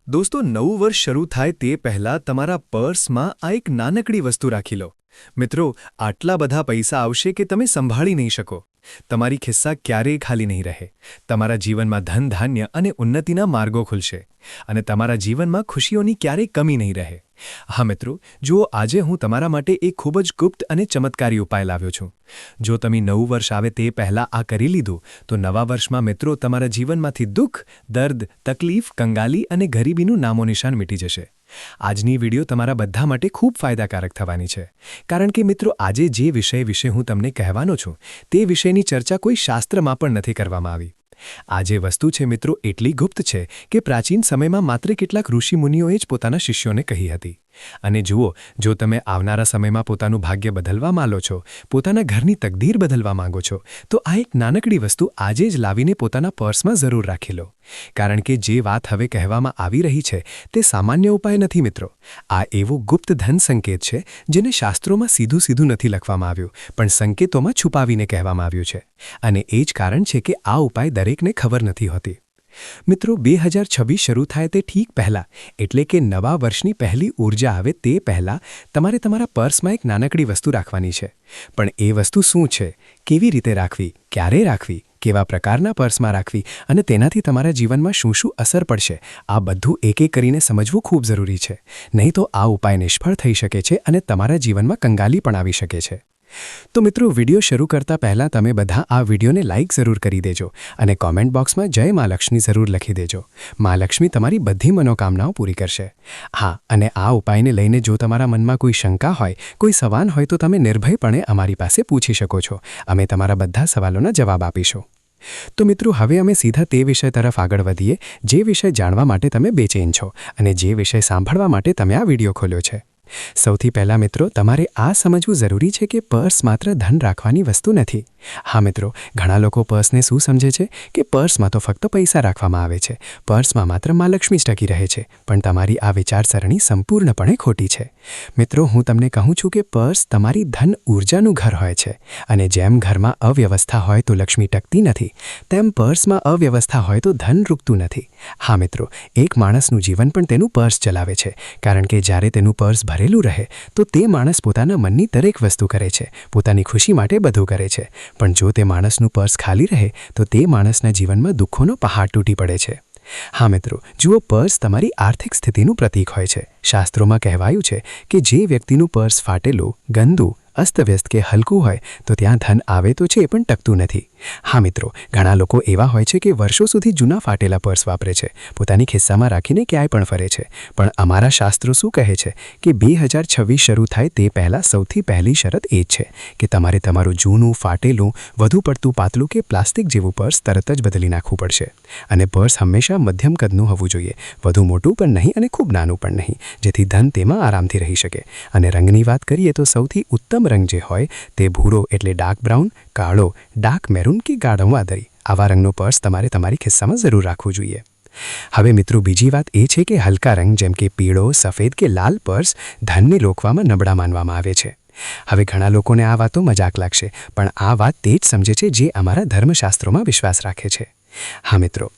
દોસ્તો, નવું વર્ષ શરૂ થાય તે પહેલાં તમારા પર્સમાં આ એક નાનકડી વસ્તુ રાખી લો. મિત્રો, આટલા બધા પૈસા આવશે કે તમે સંભાળી નહીં શકો. તમારી ખિસ્સા ક્યારેય ખાલી નહીં રહે. તમારા જીવનમાં ધન, ધાન્ય અને ઉન્નતિના માર્ગો ખુલશે. અને તમારા જીવનમાં ખુશીઓની ક્યારેય કમી નહીં રહે. હા મિત્રો, જુઓ, આજે હું તમારા માટે એક ખૂબ જ ગુપ્ત અને ચમત્કારી ઉપાય લાવ્યો છું. જો તમે નવું વર્ષ આવે તે પહેલાં આ કરી લીધું, તો નવા વર્ષમાં મિત્રો તમારા જીવનમાંથી દુઃખ, દર્દ, તકલીફ, કંગાલી અને ગરીબીનું નામોનિશાન મીટી જશે. આજની વિડીયો તમારા બધા માટે ખૂબ ફાયદાકારક થવાની છે. કારણ કે મિત્રો, આજે જે વિષય વિશે હું તમને કહેવાનો છું, તે વિષયની ચર્ચા કોઈ શાસ્ત્રમાં પણ નથી કરવામાં આવી. આ જે વસ્તુ છે મિત્રો, એટલી ગુપ્ત છે કે પ્રાચીન સમયમાં માત્ર કેટલાક ઋષિમુનિઓએ જ પોતાના શિષ્યોને કહી હતી. અને જુઓ, જો તમે આવનારા સમયમાં પોતાનું ભાગ્ય બદલવા માંગો છો, પોતાના ઘરની તકદીર બદલવા માંગો છો, તો આ એક નાનકડી વસ્તુ આજે જ લાવીને પોતાના પર્સમાં જરૂર રાખી લો. કારણ કે જે વાત હવે કહેવામાં આવી રહી છે તે સામાન્ય ઉપાય નથી મિત્રો. આ એવો ગુપ્ત ધન સંકેત છે જેને શાસ્ત્રોમાં સીધું સીધું નથી લખવામાં આવ્યું, પણ સંકેતોમાં છુપાવીને કહેવામાં આવ્યું છે. અને એ જ કારણ છે કે આ ઉપાય દરેકને ખબર નથી હોતી. મિત્રો, 2026 શરૂ થાય તે ઠીક પહેલાં, એટલે કે નવા વર્ષની પહેલી ઊર્જા આવે તે પહેલાં તમારે તમારા પર્સમાં એક નાનકડી વસ્તુ રાખવાની છે. પણ એ વસ્તુ શું છે, કેવી રીતે રાખવી, ક્યારે રાખવી, કેવા પ્રકારના પર્સમાં રાખવી અને તેનાથી તમારા જીવનમાં શું શું અસર પડશે, આ બધું એક એક કરીને સમજવું ખૂબ જરૂરી છે. નહીં તો આ ઉપાય નિષ્ફળ થઈ શકે છે અને તમારા જીવનમાં કંગાલી પણ આવી શકે છે. તો મિત્રો, વિડીયો શરૂ કરતા પહેલાં તમે બધા આ વિડીયોને લાઇક જરૂર કરી દેજો અને કોમેન્ટ બોક્સમાં જય મા લક્ષ્મી જરૂર લખી દેજો. મા લક્ષ્મી તમારી બધી મનોકામનાઓ પૂરી કરશે. હા, અને આ ઉપાયને લઈને જો તમારા મનમાં કોઈ શંકા હોય, કોઈ સવાલ હોય, તો તમે નિર્ભયપણે અમારી પાસે પૂછી શકો છો. અમે તમારા બધા સવાલોના જવાબ આપીશું. તો મિત્રો, હવે અમે સીધા તે વિષય તરફ આગળ વધીએ જે વિષય જાણવા માટે તમે બેચેન છો અને જે વિષય સાંભળવા માટે તમે આ વિડીયો ખોલ્યો છે. સૌથી પહેલાં મિત્રો, તમારે આ સમજવું જરૂરી છે કે પર્સ માત્ર ધન રાખવાની વસ્તુ નથી. હા મિત્રો, ઘણા લોકો પર્સને શું સમજે છે કે પર્સમાં તો ફક્ત પૈસા રાખવામાં આવે છે, પર્સમાં માત્ર મા લક્ષ્મી જ ટકી રહે છે. પણ તમારી આ વિચારસરણી સંપૂર્ણપણે ખોટી છે. મિત્રો, હું તમને કહું છું કે પર્સ તમારી ધન ઊર્જાનું ઘર હોય છે. અને જેમ ઘરમાં અવ્યવસ્થા હોય તો લક્ષ્મી ટકતી નથી, તેમ પર્સમાં અવ્યવસ્થા હોય તો ધન રૂકતું નથી. હા મિત્રો, એક માણસનું જીવન પણ તેનું પર્સ ચલાવે છે. કારણ કે જ્યારે તેનું પર્સ ભરેલું રહે તો તે માણસ પોતાના મનની દરેક વસ્તુ કરે છે, પોતાની ખુશી માટે બધું કરે છે. પણ જો તે માણસનું પર્સ ખાલી રહે તો તે માણસના જીવનમાં દુઃખોનો પહાડ તૂટી પડે છે. હા મિત્રો, જુઓ, પર્સ તમારી આર્થિક સ્થિતિનું પ્રતીક હોય છે. શાસ્ત્રોમાં કહેવાયું છે કે જે વ્યક્તિનું પર્સ ફાટેલું, ગંદુ, અસ્તવ્યસ્ત કે હલકું હોય તો ત્યાં ધન આવે તો છે પણ ટકતું નથી. હા મિત્રો, ઘણા લોકો એવા હોય છે કે વર્ષો સુધી જૂના ફાટેલા પર્સ વાપરે છે, પોતાની ખિસ્સામાં રાખીને ક્યાંય પણ ફરે છે. પણ અમારા શાસ્ત્રો શું કહે છે કે 2026 શરૂ થાય તે પહેલાં સૌથી પહેલી શરત એ છે કે તમારે તમારું જૂનું, ફાટેલું, વધુ પડતું પાતળું કે પ્લાસ્ટિક જેવું પર્સ તરત જ બદલી નાખવું પડશે. અને પર્સ હંમેશા મધ્યમ કદનું હોવું જોઈએ, વધુ મોટું પણ નહીં અને ખૂબ નાનું પણ નહીં, જેથી ધન તેમાં આરામથી રહી શકે. અને રંગની વાત કરીએ તો સૌથી ઉત્તમ રંગ જે હોય તે ભૂરો એટલે ડાર્ક બ્રાઉન, કાળો, ડાર્ક મેરૂન કે ગાઢો વાદળી, આવા રંગનો પર્સ તમારે તમારી ખિસ્સામાં જરૂર રાખવું જોઈએ. હવે મિત્રો, બીજી વાત એ છે કે હલકા રંગ જેમ કે પીળો, સફેદ કે લાલ પર્સ ધનને રોકવામાં નબળા માનવામાં આવે છે. હવે ઘણા લોકોને આ વાતો મજાક લાગશે, પણ આ વાત તે જ સમજે છે જે અમારા ધર્મશાસ્ત્રોમાં વિશ્વાસ રાખે છે. હા મિત્રો,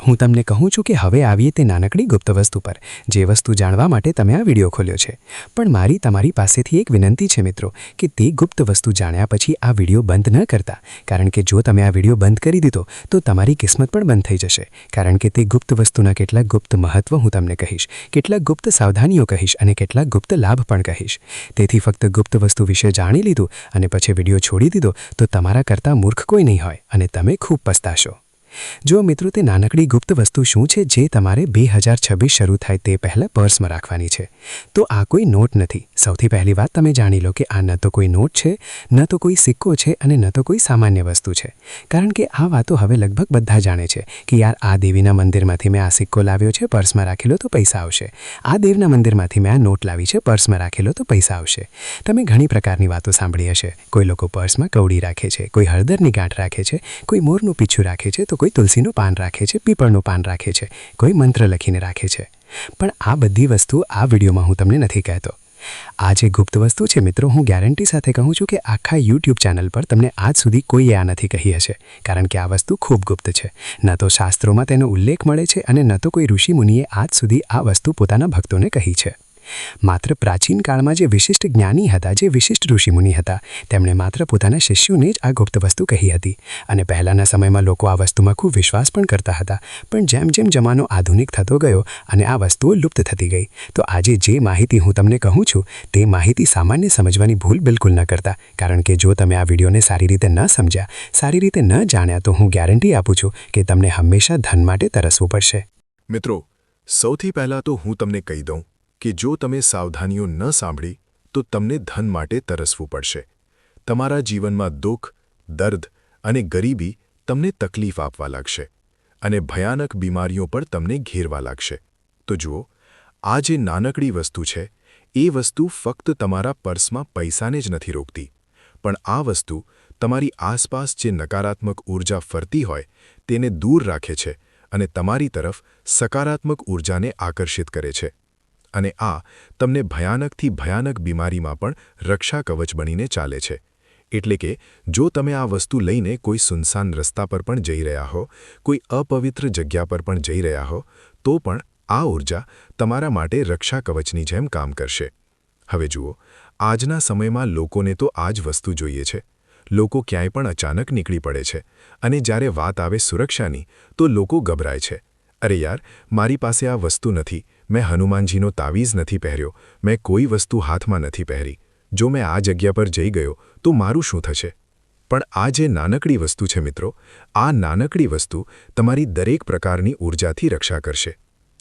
હું તમને કહું છું કે હવે આવીએ તે નાનકડી ગુપ્ત વસ્તુ પર, જે વસ્તુ જાણવા માટે તમે આ વિડીયો ખોલ્યો છે. પણ મારી તમારી પાસેથી એક વિનંતી છે મિત્રો કે તે ગુપ્ત વસ્તુ જાણ્યા પછી આ વિડીયો બંધ ન કરતા. કારણ કે જો તમે આ વિડીયો બંધ કરી દીધો તો તમારી કિસ્મત પણ બંધ થઈ જશે. કારણ કે તે ગુપ્ત વસ્તુના કેટલાક ગુપ્ત મહત્વ હું તમને કહીશ, કેટલાક ગુપ્ત સાવધાનીઓ કહીશ અને કેટલાક ગુપ્ત લાભ પણ કહીશ. તેથી ફક્ત ગુપ્ત વસ્તુ વિશે જાણી લીધું અને પછી વિડીયો છોડી દીધો તો તમારા કરતાં મૂર્ખ કોઈ નહીં હોય અને તમે ખૂબ પસ્તાશો. જો મિત્રો, તે નાનકડી ગુપ્ત વસ્તુ શું છે જે તમારે 2026 શરૂ થાય તે પહેલાં પર્સમાં રાખવાની છે? તો આ કોઈ નોટ નથી. સૌથી પહેલી વાત તમે જાણી લો કે આ ન તો કોઈ નોટ છે, ન તો કોઈ સિક્કો છે અને ન તો કોઈ સામાન્ય વસ્તુ છે. કારણ કે આ વાતો હવે લગભગ બધા જાણે છે કે યાર, આ દેવીના મંદિરમાંથી મેં આ સિક્કો લાવ્યો છે, પર્સમાં રાખેલો તો પૈસા આવશે. આ દેવના મંદિરમાંથી મેં આ નોટ લાવી છે, પર્સમાં રાખેલો તો પૈસા આવશે. તમે ઘણી પ્રકારની વાતો સાંભળી હશે. કોઈ લોકો પર્સમાં કવડી રાખે છે, કોઈ હળદરની ગાંઠ રાખે છે, કોઈ મોરનું પીછું રાખે છે, તો કોઈ તુલસીનું પાન રાખે છે, પીપળનું પાન રાખે છે, કોઈ મંત્ર લખીને રાખે છે. પણ આ બધી વસ્તુ આ વિડીયોમાં હું તમને નથી કહેતો. આ જે ગુપ્ત વસ્તુ છે મિત્રો, હું ગેરંટી સાથે કહું છું કે આખા યુટ્યુબ ચેનલ પર તમને આજ સુધી કોઈએ આ નથી કહી હશે, કારણ કે આ વસ્તુ ખૂબ ગુપ્ત છે. ન તો શાસ્ત્રોમાં તેનો ઉલ્લેખ મળે છે અને ન તો કોઈ ઋષિમુનિએ આજ સુધી આ વસ્તુ પોતાના ભક્તોને કહી છે. માત્ર પ્રાચીન કાળમાં જે વિશિષ્ટ જ્ઞાની હતા, જે વિશિષ્ટ ઋષિમુનિ હતા, તેમણે માત્ર પોતાના શિષ્યોને જ આ ગુપ્ત વસ્તુ કહી હતી. અને પહેલાંના સમયમાં લોકો આ વસ્તુમાં ખૂબ વિશ્વાસ પણ કરતા હતા. પણ જેમ જેમ જમાનો આધુનિક થતો ગયો અને આ વસ્તુઓ લુપ્ત થતી ગઈ, તો આજે જે માહિતી હું તમને કહું છું તે માહિતી સામાન્ય સમજવાની ભૂલ બિલકુલ ન કરતા, કારણ કે જો તમે આ વિડીયોને સારી રીતે ન સમજ્યા, સારી રીતે ન જાણ્યા, તો હું ગેરંટી આપું છું કે તમને હંમેશા ધન માટે તરસવું પડશે. મિત્રો, સૌથી પહેલાં તો હું તમને કહી દઉં કે જો તમે સાવધાનીઓ ન સાંભળી તો તમને ધન માટે તરસવું પડશે. તમારા જીવનમાં દુઃખ, દર્દ અને ગરીબી તમને તકલીફ આપવા લાગશે અને ભયાનક બીમારીઓ પર તમને ઘેરવા લાગશે. તો જુઓ, આ જે નાનકડી વસ્તુ છે એ વસ્તુ ફક્ત તમારા પર્સમાં પૈસાને જ નથી રોકતી, પણ આ વસ્તુ તમારી આસપાસ જે નકારાત્મક ઊર્જા ફરતી હોય તેને દૂર રાખે છે અને તમારી તરફ સકારાત્મક ઊર્જાને આકર્ષિત કરે છે. અને આ તમને ભયાનકથી ભયાનક બીમારીમાં પણ રક્ષા કવચ બનીને ચાલે છે. એટલે કે જો તમે આ વસ્તુ લઈને કોઈ સુનસાન રસ્તા પર પણ જઈ રહ્યા હો, કોઈ અપવિત્ર જગ્યા પર પણ જઈ રહ્યા હો, તો પણ આ ઊર્જા તમારા માટે રક્ષા કવચની જેમ કામ કરશે. હવે જુઓ, આજના સમયમાં લોકોને તો આ જ વસ્તુ જોઈએ છે. લોકો ક્યાંય પણ અચાનક નીકળી પડે છે અને જ્યારે વાત આવે સુરક્ષાની તો લોકો ગભરાય છે. અરે યાર, મારી પાસે આ વસ્તુ નથી, મેં હનુમાનજીનો તાવીઝ નથી પહેર્યો, મેં કોઈ વસ્તુ હાથમાં નથી પહેરી, જો મેં આ જગ્યા પર જઈ ગયો તો મારું શું થશે? પણ આ જે નાનકડી વસ્તુ છે મિત્રો, આ નાનકડી વસ્તુ તમારી દરેક પ્રકારની ઊર્જાથી રક્ષા કરશે.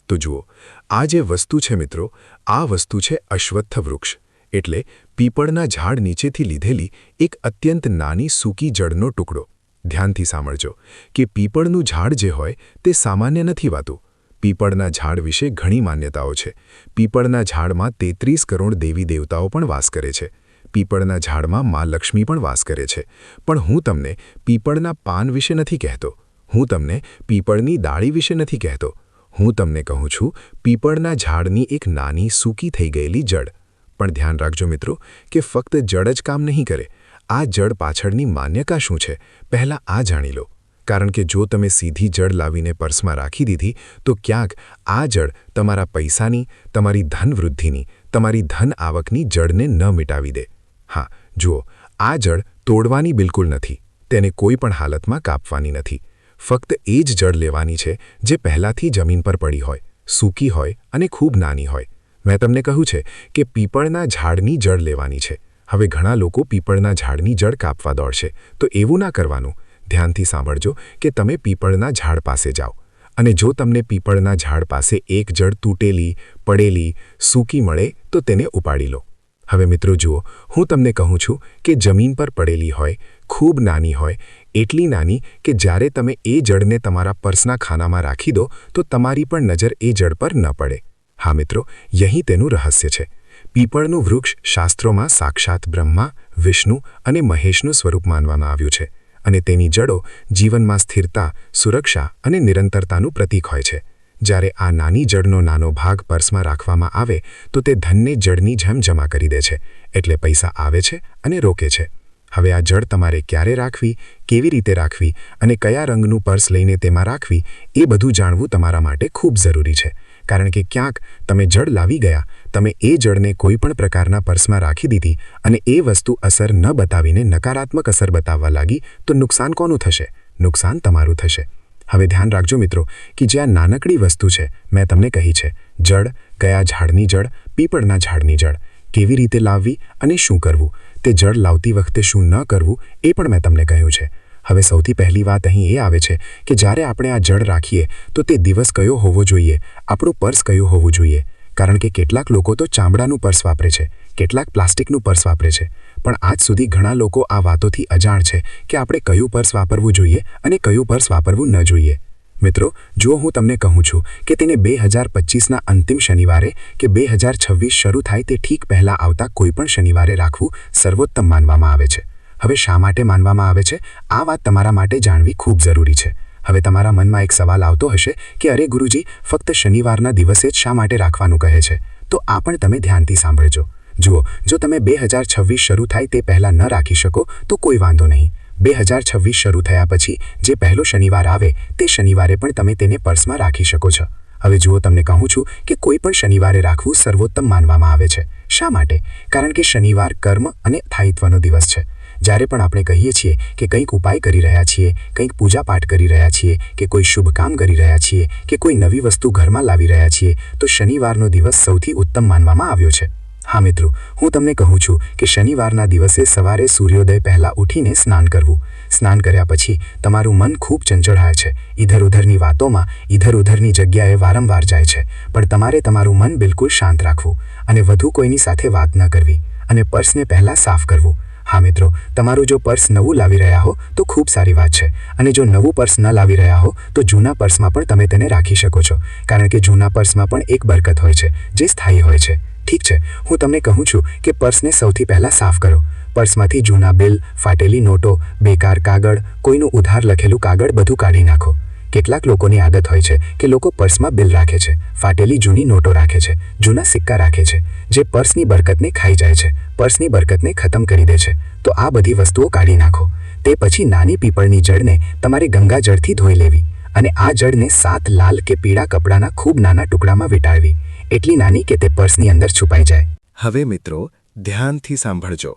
તો જુઓ, આ જે વસ્તુ છે મિત્રો, આ વસ્તુ છે અશ્વત્થ વૃક્ષ, એટલે પીપળના ઝાડ નીચેથી લીધેલી એક અત્યંત નાની સૂકી જળનો ટુકડો. ધ્યાનથી સાંભળજો કે પીપળનું ઝાડ જે હોય તે સામાન્ય નથી વાતું. પીપળના ઝાડ વિશે ઘણી માન્યતાઓ છે. પીપળના ઝાડમાં 33 કરોડ દેવી દેવતાઓ પણ વાસ કરે છે. પીપળના ઝાડમાં મા લક્ષ્મી પણ વાસ કરે છે. પણ હું તમને પીપળના પાન વિશે નથી કહેતો, હું તમને પીપળની ડાળી વિશે નથી કહેતો. હું તમને કહું છું પીપળના ઝાડની એક નાની સૂકી થઈ ગયેલી જડ. પણ ધ્યાન રાખજો મિત્રો કે ફક્ત જડ જ કામ નહીં કરે. આ જડ પાછળની માન્યતા શું છે પહેલાં આ જાણી લો, કારણ કે જો તમે સીધી જડ લાવીને પર્સમાં રાખી દીધી તો ક્યાંક આ જડ તમારા પૈસાની, તમારી ધન વૃદ્ધિની, તમારી ધન આવકની જડને ન મિટાવી દે. હા, જુઓ, આ જડ તોડવાની બિલકુલ નથી, તેને કોઈ પણ હાલતમાં કાપવાની નથી. ફક્ત એ જ જડ લેવાની છે જે પહેલાંથી જમીન પર પડી હોય, સૂકી હોય અને ખૂબ નાની હોય. મેં તમને કહ્યું છે કે પીપળના ઝાડની જડ લેવાની છે. હવે ઘણા લોકો પીપળના ઝાડની જડ કાપવા દોડશે, તો એવું ના કરવાનું. ધ્યાનથી સાંભળજો કે તમે પીપળના ઝાડ પાસે જાઓ અને જો તમને પીપળના ઝાડ પાસે એક જડ તૂટેલી, પડેલી, સૂકી મળે તો તેને ઉપાડી લો. હવે મિત્રો જુઓ, હું તમને કહું છું કે જમીન પર પડેલી હોય, ખૂબ નાની હોય, એટલી નાની કે જ્યારે તમે એ જડને તમારા પર્સના ખાનામાં રાખી દો તો તમારી પણ નજર એ જડ પર ન પડે. હા મિત્રો, યહીં તેનું રહસ્ય છે. પીપળનું વૃક્ષ શાસ્ત્રોમાં સાક્ષાત બ્રહ્મા, વિષ્ણુ અને મહેશનું સ્વરૂપ માનવામાં આવ્યું છે અને તેની જડો જીવનમાં સ્થિરતા, સુરક્ષા અને નિરંતરતાનું પ્રતીક હોય છે. જ્યારે આ નાની જડનો નાનો ભાગ પર્સમાં રાખવામાં આવે તો તે ધનને જડની જેમ જમા કરી દે છે, એટલે પૈસા આવે છે અને રોકે છે. હવે આ જડ તમારે ક્યારે રાખવી, કેવી રીતે રાખવી અને કયા રંગનું પર્સ લઈને તેમાં રાખવી એ બધું જાણવું તમારા માટે ખૂબ જરૂરી છે. કારણ કે ક્યાંક તમે જડ લાવી ગયા, તમે એ જડને કોઈ પણ પ્રકારના પર્સમાં રાખી દીધી અને એ વસ્તુ અસર ન બતાવીને નકારાત્મક અસર બતાવવા લાગી તો નુકસાન કોનું થશે? નુકસાન તમારું થશે. હવે ધ્યાન રાખજો મિત્રો કે જે આ નાનકડી વસ્તુ છે મેં તમને કહી છે, જડ, કયા ઝાડની જડ, પીપળના ઝાડની જડ, કેવી રીતે લાવવી અને શું કરવું, તે જડ લાવતી વખતે શું ન કરવું એ પણ મેં તમને કહ્યું છે. હવે સૌથી પહેલી વાત અહીં એ આવે છે કે જ્યારે આપણે આ જડ રાખીએ તો તે દિવસ કયો હોવો જોઈએ, આપણું પર્સ કયું હોવું જોઈએ. કારણ કે કેટલાક લોકો તો ચામડાનું પર્સ વાપરે છે, કેટલાક પ્લાસ્ટિકનું પર્સ વાપરે છે, પણ આજ સુધી ઘણા લોકો આ વાતોથી અજાણ છે કે આપણે કયું પર્સ વાપરવું જોઈએ અને કયું પર્સ વાપરવું ન જોઈએ. મિત્રો, જો હું તમને કહું છું કે તેને 2025ના અંતિમ શનિવારે કે 2026 શરૂ થાય તે ઠીક પહેલાં આવતા કોઈપણ શનિવારે રાખવું સર્વોત્તમ માનવામાં આવે છે. હવે શા માટે માનવામાં આવે છે? આ વાત તમારા માટે જાણવી ખૂબ જરૂરી છે. હવે તમારા મનમાં એક સવાલ આવતો હશે કે અરે ગુરુજી, ફક્ત શનિવારના દિવસે જ શા માટે રાખવાનું કહે છે? તો આ પણ તમે ધ્યાનથી સાંભળજો. જુઓ, જો તમે 2026 શરૂ થાય તે પહેલાં ન રાખી શકો તો કોઈ વાંધો નહીં. 2026 શરૂ થયા પછી જે પહેલો શનિવાર આવે તે શનિવારે પણ તમે તેને પર્સમાં રાખી શકો છો. હવે જુઓ, તમને કહું છું કે કોઈ પણ શનિવારે રાખવું સર્વોત્તમ માનવામાં આવે છે. શા માટે? કારણ કે શનિવાર કર્મ અને સ્થાયિત્વનો દિવસ છે. જ્યારે પણ આપણે કહીએ છીએ કે કંઈક ઉપાય કરી રહ્યા છીએ, કંઈક પૂજાપાઠ કરી રહ્યા છીએ, કે કોઈ શુભ કામ કરી રહ્યા છીએ, કે કોઈ નવી વસ્તુ ઘરમાં લાવી રહ્યા છીએ, તો શનિવારનો દિવસ સૌથી ઉત્તમ માનવામાં આવ્યો છે. હા મિત્રો, હું તમને કહું છું કે શનિવારના દિવસે સવારે સૂર્યોદય પહેલાં ઉઠીને સ્નાન કરવું. સ્નાન કર્યા પછી તમારું મન ખૂબ ચંચળાય છે, ઇધર ઉધરની વાતોમાં ઇધર ઉધરની જગ્યાએ વારંવાર જાય છે. પણ તમારે તમારું મન બિલકુલ શાંત રાખવું અને વધુ કોઈની સાથે વાત ન કરવી અને પર્સને પહેલાં સાફ કરવું. હા મિત્રો, તમારું જો પર્સ નવું લાવી રહ્યા હો તો ખૂબ સારી વાત છે, અને જો નવું પર્સ ન લાવી રહ્યા હો તો જૂના પર્સમાં પણ તમે તેને રાખી શકો છો, કારણ કે જૂના પર્સમાં પણ એક બરકત હોય છે જે સ્થાયી હોય છે. ઠીક છે, હું તમને કહું છું કે પર્સને સૌથી પહેલાં સાફ કરો. પર્સમાંથી જૂના બિલ, ફાટેલી નોટો, બેકાર કાગળ, કોઈનું ઉધાર લખેલું કાગળ બધું કાઢી નાખો. કેટલાક લોકોની આદત હોય છે કે લોકો પર્સમાં બિલ રાખે છે, ફાટેલી જૂની નોટો રાખે છે, જૂના સિક્કા રાખે છે, જે પર્સની બરકતને ખાઈ જાય છે, પર્સની બરકતને ખતમ કરી દે છે. તો આ બધી વસ્તુઓ કાઢી નાખો. તે પછી નાની પીપળની જળને તમારે ગંગા જળથી ધોઈ લેવી અને આ જળને 7 લાલ કે પીળા કપડાના ખૂબ નાના ટુકડામાં વીંટાળવી, એટલી નાની કે તે પર્સની અંદર છુપાઈ જાય. હવે મિત્રો, ધ્યાનથી સાંભળજો.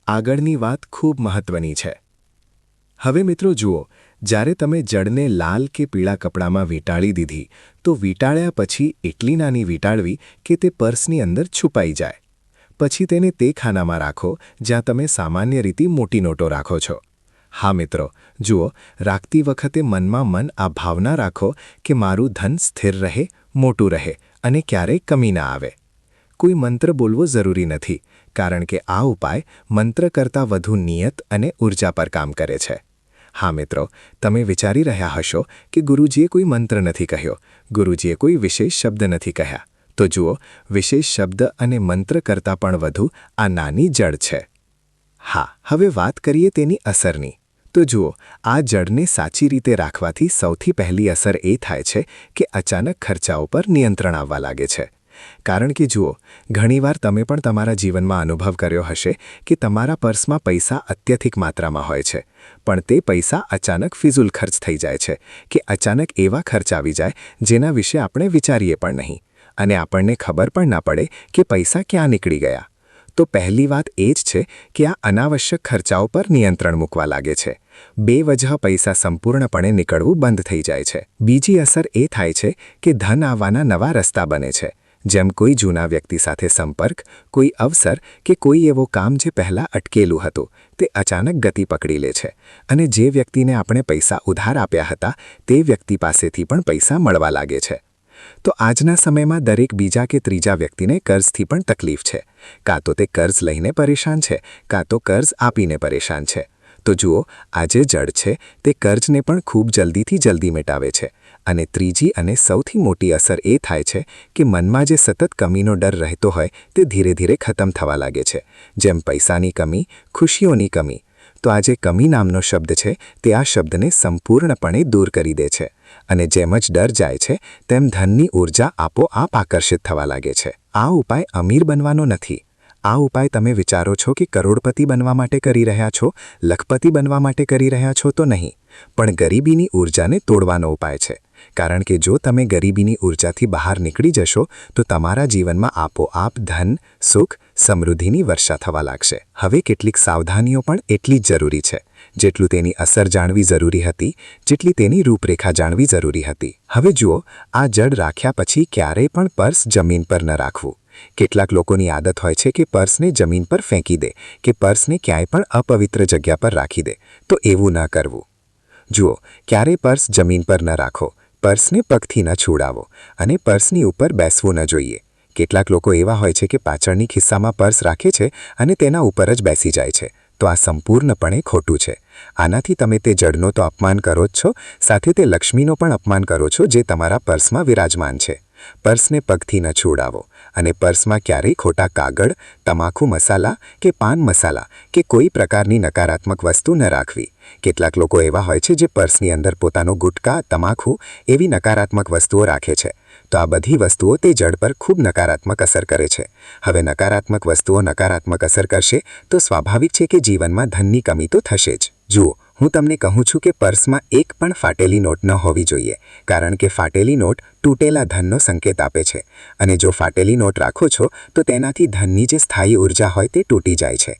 આગળની વાત ખૂબ મહત્વની છે. હવે મિત્રો જુઓ, જ્યારે તમે જળને લાલ કે પીળા કપડામાં વીંટાળી દીધી તો વીંટાળ્યા પછી એટલી નાની વીંટાળવી કે તે પર્સની અંદર છુપાઈ જાય. પછી તેને તે ખાનામાં રાખો જ્યાં તમે સામાન્ય રીતે મોટી નોટો રાખો છો. હા મિત્રો, જુઓ, રાખતી વખતે મનમાં આ ભાવના રાખો કે મારું ધન સ્થિર રહે, મોટું રહે અને ક્યારેય કમી ના આવે. કોઈ મંત્ર બોલવો જરૂરી નથી, કારણ કે આ ઉપાય મંત્ર કરતાં વધુ નિયત અને ઉર્જા પર કામ કરે છે. હા મિત્રો, તમે વિચારી રહ્યા હશો કે ગુરુજીએ કોઈ મંત્ર નથી કહ્યો, ગુરુજીએ કોઈ વિશેષ શબ્દ નથી કહ્યા. તો જુઓ, વિશેષ શબ્દ અને મંત્ર કરતાં પણ વધુ આ નાની જળ છે. હા, હવે વાત કરીએ તેની અસરની. તો જુઓ, આ જળને સાચી રીતે રાખવાથી સૌથી પહેલી અસર એ થાય છે કે અચાનક ખર્ચાઓ પર નિયંત્રણ આવવા લાગે છે. કારણ કે જુઓ, ઘણીવાર તમે પણ તમારા જીવનમાં અનુભવ કર્યો હશે કે તમારા પર્સમાં પૈસા અત્યધિક માત્રામાં હોય છે, પણ તે પૈસા અચાનક ફિઝૂલ ખર્ચ થઈ જાય છે કે અચાનક એવા ખર્ચ આવી જાય જેના વિશે આપણે વિચારીએ પણ નહીં અને આપણને ખબર પણ ના પડે કે પૈસા ક્યાં નીકળી ગયા. તો પહેલી વાત એ જ છે કે આ અનાવશ્યક ખર્ચાઓ પર નિયંત્રણ મૂકવા લાગે છે. બેવજહ પૈસા સંપૂર્ણપણે નીકળવું બંધ થઈ જાય છે. બીજી અસર એ થાય છે કે ધન આવવાના નવા રસ્તા બને છે. જેમ કોઈ જૂના વ્યક્તિ સાથે સંપર્ક, કોઈ અવસર કે કોઈ એવો કામ જે પહેલાં અટકેલું હતું તે અચાનક ગતિ પકડી લે છે અને જે વ્યક્તિને આપણે પૈસા ઉધાર આપ્યા હતા તે વ્યક્તિ પાસેથી પણ પૈસા મળવા લાગે છે. તો આજના સમયમાં દરેક બીજા કે ત્રીજા વ્યક્તિને કર્જથી પણ તકલીફ છે. કાં તો તે કર્જ લઈને પરેશાન છે, કાં તો કર્જ આપીને પરેશાન છે. તો જુઓ, આ જે જળ છે તે કર્જને પણ ખૂબ જલ્દી મિટાવે છે. અને ત્રીજી અને સૌથી મોટી અસર એ થાય છે કે મનમાં જે સતત કમીનો ડર રહેતો હોય તે ધીરે ધીરે ખતમ થવા લાગે છે. જેમ પૈસાની કમી, ખુશીઓની કમી. તો આ જે કમી નામનો શબ્દ છે તે આ શબ્દને સંપૂર્ણપણે દૂર કરી દે છે. અને જેમ જ ડર જાય છે તેમ ધનની ઊર્જા આપોઆપ આકર્ષિત થવા લાગે છે. આ ઉપાય અમીર બનવાનો નથી. આ ઉપાય તમે વિચારો છો કે કરોડપતિ બનવા માટે કરી રહ્યા છો, લખપતિ બનવા માટે કરી રહ્યા છો તો નહીં, પણ ગરીબીની ઊર્જાને તોડવાનો ઉપાય છે. કારણ કે જો તમે ગરીબીની ઊર્જાથી બહાર નીકળી જશો તો તમારા જીવનમાં આપોઆપ ધન, સુખ, સમૃદ્ધિની વર્ષા થવા લાગશે. હવે કેટલીક સાવધાનીઓ પણ એટલી જ જરૂરી છે. જેટલું તેની અસર જાણવી જરૂરી હતી, જેટલી તેની રૂપરેખા જાણવી જરૂરી હતી. હવે જુઓ, આ જળ રાખ્યા પછી ક્યારેય પણ પર્સ જમીન પર ન રાખવું. કેટલાક લોકોની આદત હોય છે કે પર્સને જમીન પર ફેંકી દે કે પર્સને ક્યાંય પણ અપવિત્ર જગ્યા પર રાખી દે. તો એવું ન કરવું. જુઓ, ક્યારેય પર્સ જમીન પર ન રાખો, પર્સને પગથી ન છોડાવો અને પર્સની ઉપર બેસવું ન જોઈએ. કેટલાક લોકો એવા હોય છે કે પાછળની ખિસ્સામાં પર્સ રાખે છે અને તેના ઉપર જ બેસી જાય છે. તો આ સંપૂર્ણપણે ખોટું છે. આનાથી તમે તે જળનો તો અપમાન કરો જ છો, સાથે તે લક્ષ્મીનો પણ અપમાન કરો છો જે તમારા પર્સમાં વિરાજમાન છે. પર્સને પગથી ન છોડાવો અને પર્સમાં ક્યારેય ખોટા કાગળ, તમાકુ મસાલા કે પાન મસાલા કે કોઈ પ્રકારની નકારાત્મક વસ્તુ ન રાખવી. કેટલાક લોકો એવા હોય છે જે પર્સની અંદર પોતાનો ગુટકા, તમાકુ એવી નકારાત્મક વસ્તુઓ રાખે છે. તો આ બધી વસ્તુઓ તે જડ પર ખૂબ નકારાત્મક અસર કરે છે. હવે નકારાત્મક વસ્તુઓ નકારાત્મક અસર કરશે તો સ્વાભાવિક છે કે જીવનમાં ધનની કમી તો થશે જ. જુઓ, હું તમને કહું છું કે પર્સમાં એક પણ ફાટેલી નોટ ન હોવી જોઈએ, કારણ કે ફાટેલી નોટ તૂટેલા ધનનો સંકેત આપે છે, અને જો ફાટેલી નોટ રાખો છો તો તેનાથી ધનની જે સ્થાયી ઉર્જા હોય તે તૂટી જાય છે.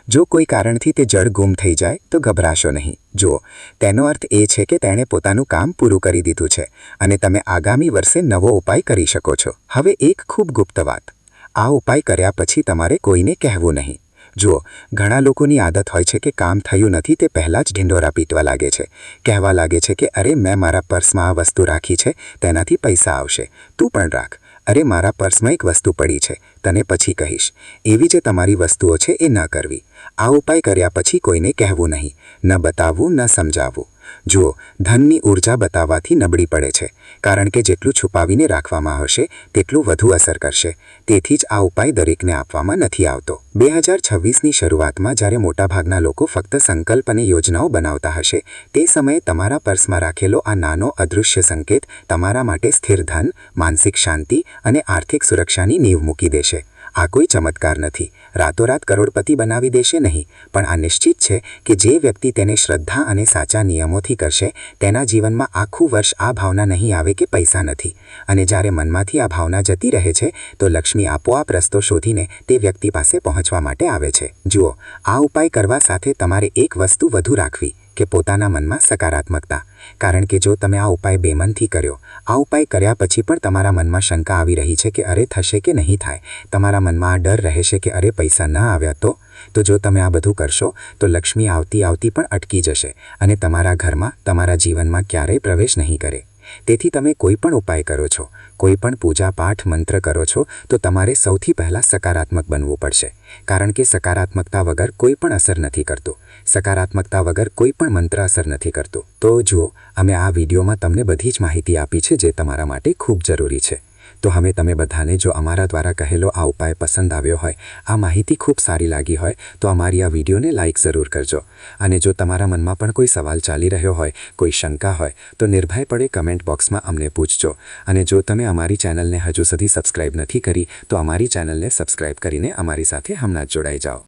જો કોઈ કારણથી તે જડ ગુમ થઈ જાય તો ગભરાશો નહીં. જુઓ, તેનો અર્થ એ છે કે તેણે પોતાનું કામ પૂરું કરી દીધું છે અને તમે આગામી વર્ષે નવો ઉપાય કરી શકો છો. હવે એક ખૂબ ગુપ્ત વાત, આ ઉપાય કર્યા પછી તમારે કોઈને કહેવું નહીં. જુઓ, ઘણા લોકોની આદત હોય છે કે કામ થયું નથી તે પહેલાં જ ઢિંઢોરા પીટવા લાગે છે. કહેવા લાગે છે કે અરે મેં મારા પર્સમાં આ વસ્તુ રાખી છે, તેનાથી પૈસા આવશે, તું પણ રાખ. અરે મારા પર્સમાં એક વસ્તુ પડી છે, તને પછી કહીશ. એવી જે તમારી વસ્તુઓ છે એ ન કરવી. આ ઉપાય કર્યા પછી કોઈને કહેવું નહીં, ન બતાવવું, ન સમજાવવું. જુઓ, ધનની ઉર્જા બતાવવાથી નબળી પડે છે, કારણ કે જેટલું છુપાવીને રાખવામાં આવશે તેટલું વધુ અસર કરશે. તેથી જ આ ઉપાય દરેકને આપવામાં નથી આવતો. 2026ની શરૂઆતમાં જ્યારે મોટાભાગના લોકો ફક્ત સંકલ્પ અને યોજનાઓ બનાવતા હશે, તે સમયે તમારા પર્સમાં રાખેલો આ નાનો અદૃશ્ય સંકેત તમારા માટે સ્થિર ધન, માનસિક શાંતિ અને આર્થિક સુરક્ષાની નીંવ મૂકી દેશે. આ કોઈ ચમત્કાર નથી, રાતોરાત કરોડપતિ બનાવી દેશે નહીં, પણ આ નિશ્ચિત છે કે જે વ્યક્તિ તેને શ્રદ્ધા અને સાચા નિયમોથી કરશે તેના જીવનમાં આખું વર્ષ આ ભાવના નહીં આવે કે પૈસા નથી. અને જ્યારે મનમાંથી આ ભાવના જતી રહે છે તો લક્ષ્મી આપોઆપ રસ્તો શોધીને તે વ્યક્તિ પાસે પહોંચવા માટે આવે છે. જુઓ, આ ઉપાય કરવા સાથે તમારે એક વસ્તુ વધુ રાખવી કે પોતાના મનમાં સકારાત્મકતા. કારણ કે જો તમે આ ઉપાય બેમનથી કર્યો, આ ઉપાય કર્યા પછી પણ તમારા મનમાં શંકા આવી રહી છે કે અરે થશે કે નહીં થાય, તમારા મનમાં આ ડર રહેશે કે અરે પૈસા ન આવ્યા તો જો તમે આ બધું કરશો તો લક્ષ્મી આવતી પણ અટકી જશે અને તમારા ઘરમાં, તમારા જીવનમાં ક્યારેય પ્રવેશ નહીં કરે. તેથી તમે કોઈ પણ ઉપાય કરો છો, કોઈ પણ પૂજા પાઠ મંત્ર કરો છો તો તમારે સૌથી પહેલાં સકારાત્મક બનવું પડશે, કારણ કે સકારાત્મકતા વગર કોઈ પણ અસર નથી કરતું. સકારાત્મકતા વગર કોઈ પણ મંત્ર અસર નથી કરતું. તો જુઓ, અમે આ વિડીયોમાં તમને બધી જ માહિતી આપી છે જે તમારા માટે ખૂબ જરૂરી છે. તો હવે તમે બધાને જો અમારા દ્વારા કહેલો આ ઉપાય પસંદ આવ્યો હોય, આ માહિતી ખૂબ સારી લાગી હોય તો અમારી આ વિડીયોને લાઇક જરૂર કરજો. અને જો તમારા મનમાં પણ કોઈ સવાલ ચાલી રહ્યો હોય, કોઈ શંકા હોય તો નિર્ભયપણે કમેન્ટ બોક્સમાં અમને પૂછજો. અને જો તમે અમારી ચેનલને હજુ સુધી સબસ્ક્રાઇબ નથી કરી તો અમારી ચેનલને સબસ્ક્રાઇબ કરીને અમારી સાથે હમણાં જ જોડાઈ જાઓ.